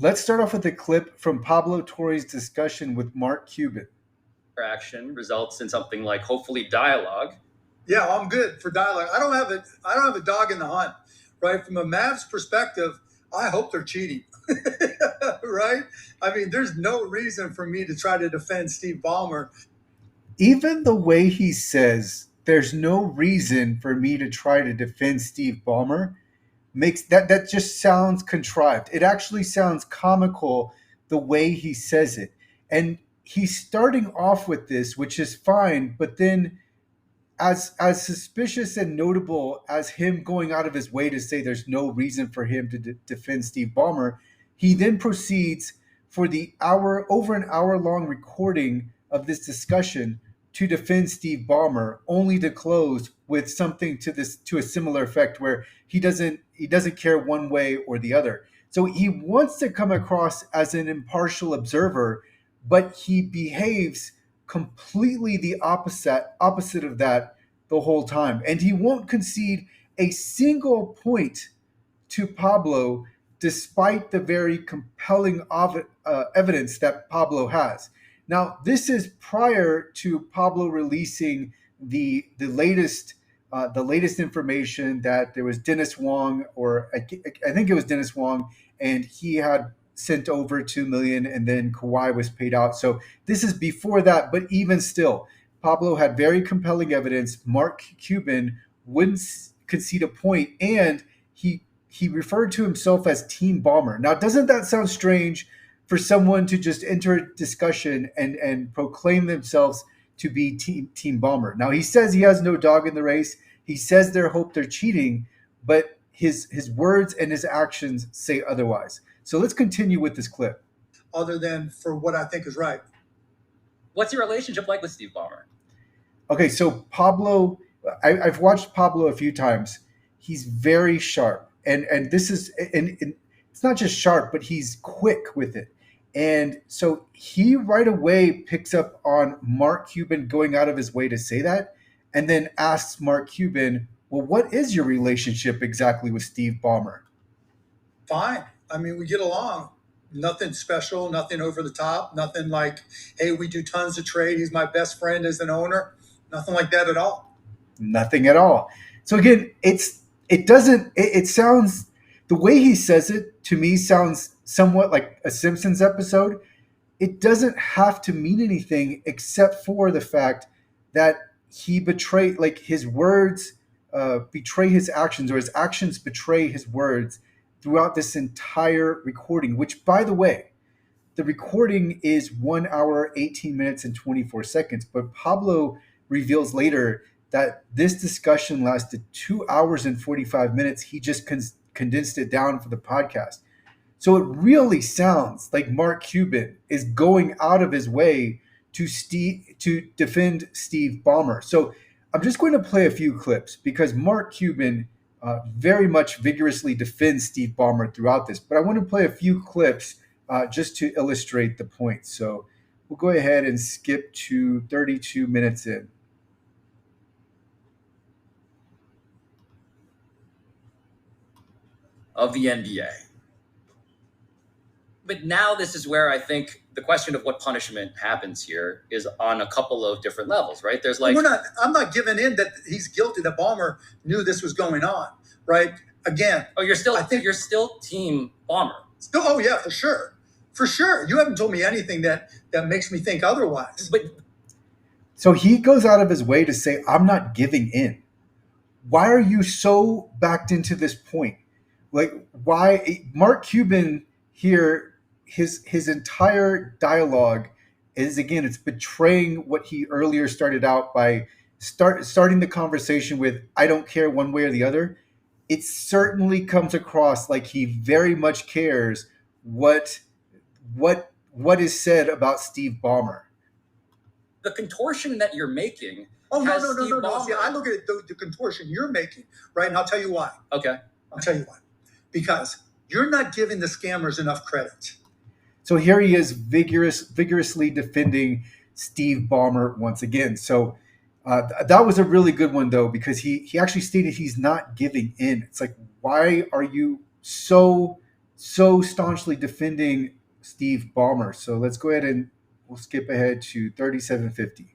Let's start off with a clip from Pablo Torre's discussion with Mark Cuban. Action results in something like hopefully dialogue. Yeah, I'm good for dialogue. I don't have a dog in the hunt, right? From a Mavs perspective, I hope they're cheating, right? I mean, there's no reason for me to try to defend Steve Ballmer. Even the way he says, there's no reason for me to try to defend Steve Ballmer, makes that just sounds contrived. It actually sounds comical the way he says it. And he's starting off with this, which is fine, but then as suspicious and notable as him going out of his way to say there's no reason for him to defend Steve Ballmer, he then proceeds for the over an hour long recording of this discussion to defend Steve Ballmer, only to close with something to a similar effect where he doesn't care one way or the other. So he wants to come across as an impartial observer, but he behaves completely the opposite of that the whole time. And he won't concede a single point to Pablo, despite the very compelling evidence that Pablo has. Now, this is prior to Pablo releasing the latest information that there was Dennis Wong, or I think it was Dennis Wong, and he had sent over $2 million, and then Kawhi was paid out. So this is before that, but even still, Pablo had very compelling evidence. Mark Cuban wouldn't concede a point, and he referred to himself as Team Ballmer. Now, doesn't that sound strange for someone to just enter a discussion and proclaim themselves to be Team Ballmer? Now, he says he has no dog in the race. He says they're cheating, but his words and his actions say otherwise. So let's continue with this clip. Other than for what I think is right. What's your relationship like with Steve Ballmer? Okay, so Pablo, I've watched Pablo a few times. He's very sharp, and this is and it's not just sharp, but he's quick with it. And so he right away picks up on Mark Cuban going out of his way to say that, and then asks Mark Cuban, well, what is your relationship exactly with Steve Ballmer? Fine. I mean, we get along. Nothing special, nothing over the top, nothing like, hey, we do tons of trade. He's my best friend as an owner. Nothing like that at all. Nothing at all. So again, it sounds, the way he says it to me sounds somewhat like a Simpsons episode. It doesn't have to mean anything except for the fact that he betrayed, like his words betray his actions, or his actions betray his words throughout this entire recording, which, by the way, the recording is 1 hour, 18 minutes, and 24 seconds. But Pablo reveals later that this discussion lasted 2 hours and 45 minutes. He just condensed it down for the podcast. So it really sounds like Mark Cuban is going out of his way to defend Steve Ballmer. So I'm just going to play a few clips because Mark Cuban very much vigorously defends Steve Ballmer throughout this. But I want to play a few clips just to illustrate the point. So we'll go ahead and skip to 32 minutes in. Of the NBA. But now this is where I think the question of what punishment happens here is on a couple of different levels, right? There's like, I'm not giving in that he's guilty, that Ballmer knew this was going on, right? Again. Oh, you're still Team Ballmer. Still, oh yeah, for sure. You haven't told me anything that makes me think otherwise. But so he goes out of his way to say, I'm not giving in. Why are you so backed into this point? Like, why Mark Cuban here, his entire dialogue is, again, it's betraying what he earlier started out by starting the conversation with, I don't care one way or the other. It certainly comes across like he very much cares what is said about Steve Ballmer. The contortion that you're making. Oh, no. See, I look at the contortion you're making, right? And I'll tell you why. Okay. I'll tell you why. Because you're not giving the scammers enough credit. So here he is vigorously defending Steve Ballmer once again. So that was a really good one, though, because he actually stated he's not giving in. It's like, why are you so so staunchly defending Steve Ballmer. So let's go ahead and we'll skip ahead to 3750.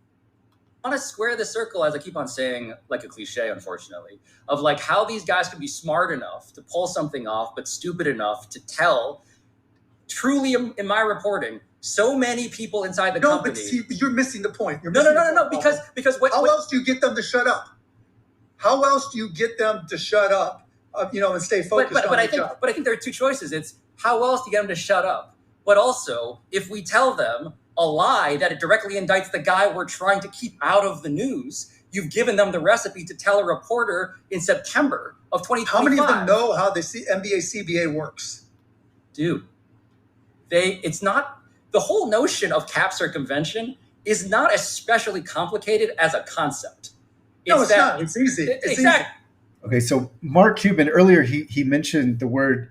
I want to square the circle, as I keep on saying, like a cliche, unfortunately, of like how these guys could be smart enough to pull something off, but stupid enough to tell, truly in my reporting, so many people inside the company. No, but see, you're missing the point. No. Because how else do you get them to shut up? How else do you get them to shut up? And stay focused on their job. But I think there are two choices. It's how else do you get them to shut up? But also, if we tell them a lie that it directly indicts the guy we're trying to keep out of the news, you've given them the recipe to tell a reporter in September of 2025. How many of them know how the NBA CBA works? Dude, it's not, the whole notion of cap circumvention is not especially complicated as a concept. It's not. It's easy. Exactly. Okay, so Mark Cuban, earlier he mentioned the word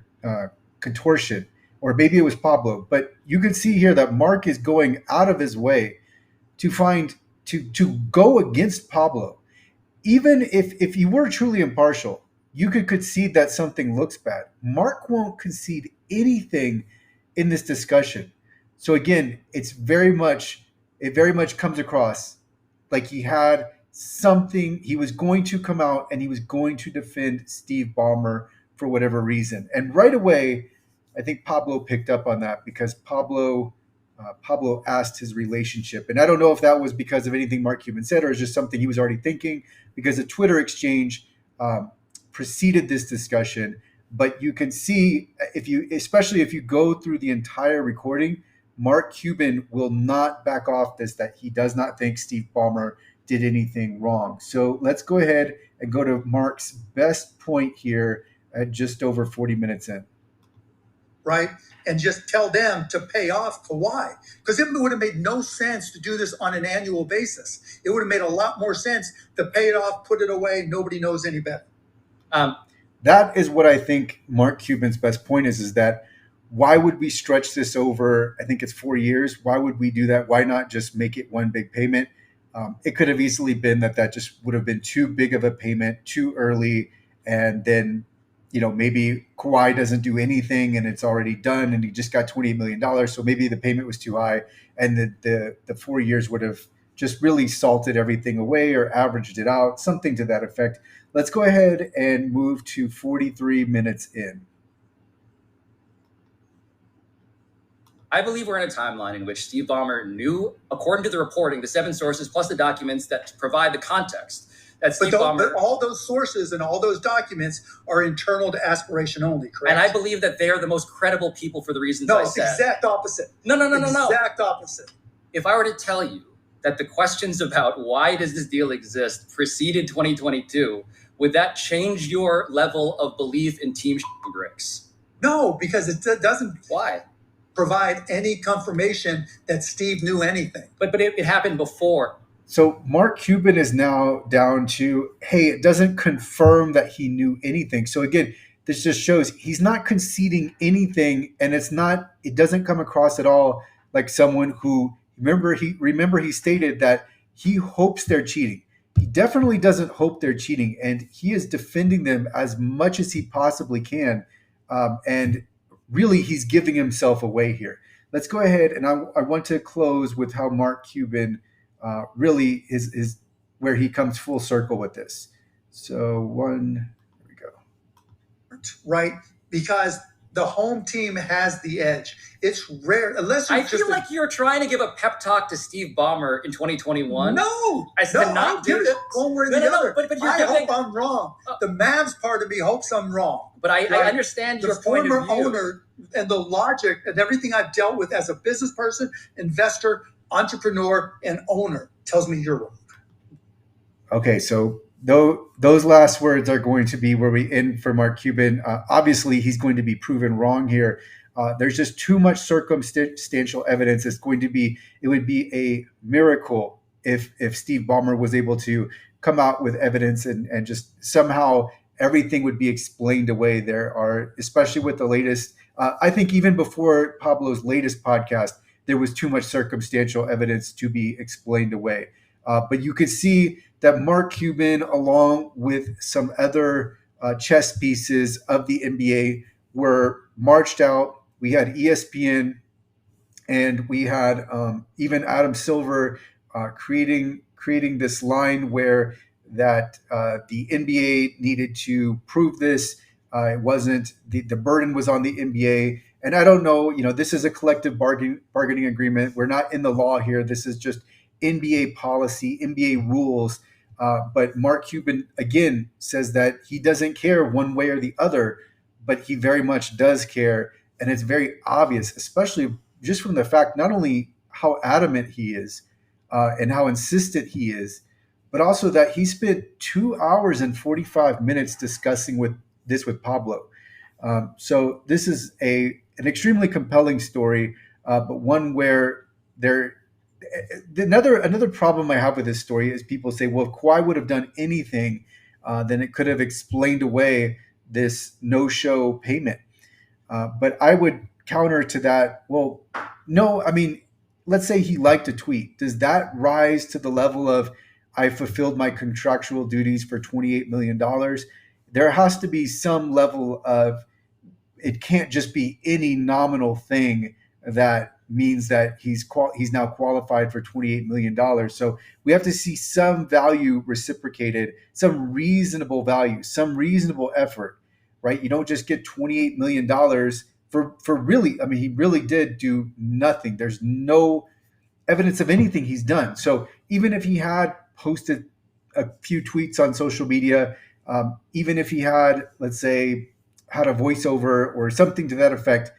contortion, or maybe it was Pablo, but you can see here that Mark is going out of his way to go against Pablo. Even if you were truly impartial, you could concede that something looks bad. Mark won't concede anything in this discussion. So again, it very much comes across like he had something, he was going to come out and he was going to defend Steve Ballmer for whatever reason. And right away, I think Pablo picked up on that because Pablo asked his relationship. And I don't know if that was because of anything Mark Cuban said or it's just something he was already thinking, because a Twitter exchange preceded this discussion. But you can see, especially if you go through the entire recording, Mark Cuban will not back off this, that he does not think Steve Ballmer did anything wrong. So let's go ahead and go to Mark's best point here at just over 40 minutes in. Right? And just tell them to pay off Kawhi. Because it would have made no sense to do this on an annual basis. It would have made a lot more sense to pay it off, put it away. Nobody knows any better. That is what I think Mark Cuban's best point is that why would we stretch this over, I think it's 4 years. Why would we do that? Why not just make it one big payment? It could have easily been that just would have been too big of a payment too early. And then, maybe Kawhi doesn't do anything and it's already done and he just got $28 million. So maybe the payment was too high and the 4 years would have just really salted everything away or averaged it out, something to that effect. Let's go ahead and move to 43 minutes in. I believe we're in a timeline in which Steve Ballmer knew, according to the reporting, the 7 sources plus the documents that provide the context, that Steve Ballmer... all those sources and all those documents are internal to Aspiration only, correct? And I believe that they are the most credible people for the reasons I said. No, exact opposite. No. Exact opposite. If I were to tell you that the questions about why does this deal exist preceded 2022, would that change your level of belief in Team Bricks? No, because it doesn't... Why? Provide any confirmation that Steve knew anything. But it happened before. So Mark Cuban is now down to, hey, it doesn't confirm that he knew anything. So again, this just shows he's not conceding anything, and it doesn't come across at all like someone who remember he stated that he hopes they're cheating. He definitely doesn't hope they're cheating, and he is defending them as much as he possibly can. And really, he's giving himself away here. Let's go ahead, and I want to close with how Mark Cuban really is where he comes full circle with this. So here we go. Right, because the home team has the edge. It's rare, unless I feel like you're trying to give a pep talk to Steve Ballmer in 2021. No, I said not do it. One way or the other. But you're hope I'm wrong. The Mavs part of me hopes I'm wrong. But I understand your point of view. The former owner and the logic and everything I've dealt with as a business person, investor, entrepreneur, and owner tells me you're wrong. Okay, so those last words are going to be where we end for Mark Cuban. Obviously, he's going to be proven wrong here. There's just too much circumstantial evidence. It would be a miracle if Steve Ballmer was able to come out with evidence and just somehow everything would be explained away. There are, especially with the latest, I think even before Pablo's latest podcast, there was too much circumstantial evidence to be explained away. But you could see that Mark Cuban, along with some other chess pieces of the NBA, were marched out. We had ESPN, and we had even Adam Silver creating this line where that the NBA needed to prove this. It wasn't the burden was on the NBA, and I don't know. This is a collective bargaining agreement. We're not in the law here. This is just NBA policy, NBA rules. But Mark Cuban again says that he doesn't care one way or the other, but he very much does care, and it's very obvious, especially just from the fact not only how adamant he is and how insistent he is, but also that he spent 2 hours and 45 minutes discussing with Pablo. So this is an extremely compelling story, but one where another problem I have with this story is people say, well, if Kawhi would have done anything, then it could have explained away this no-show payment. But I would counter to that. Well, no, I mean, let's say he liked a tweet. Does that rise to the level of I fulfilled my contractual duties for $28 million? There has to be some level of, it can't just be any nominal thing that means that he's now qualified for $28 million. So we have to see some value reciprocated, some reasonable value, some reasonable effort, right? You don't just get $28 million for really, I mean, he really did do nothing. There's no evidence of anything he's done. So even if he had posted a few tweets on social media, even if he had, let's say, had a voiceover or something to that effect,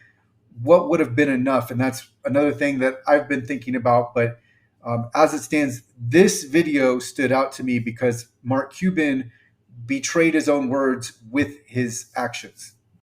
what would have been enough? And that's another thing that I've been thinking about. But as it stands, this video stood out to me because Mark Cuban betrayed his own words with his actions.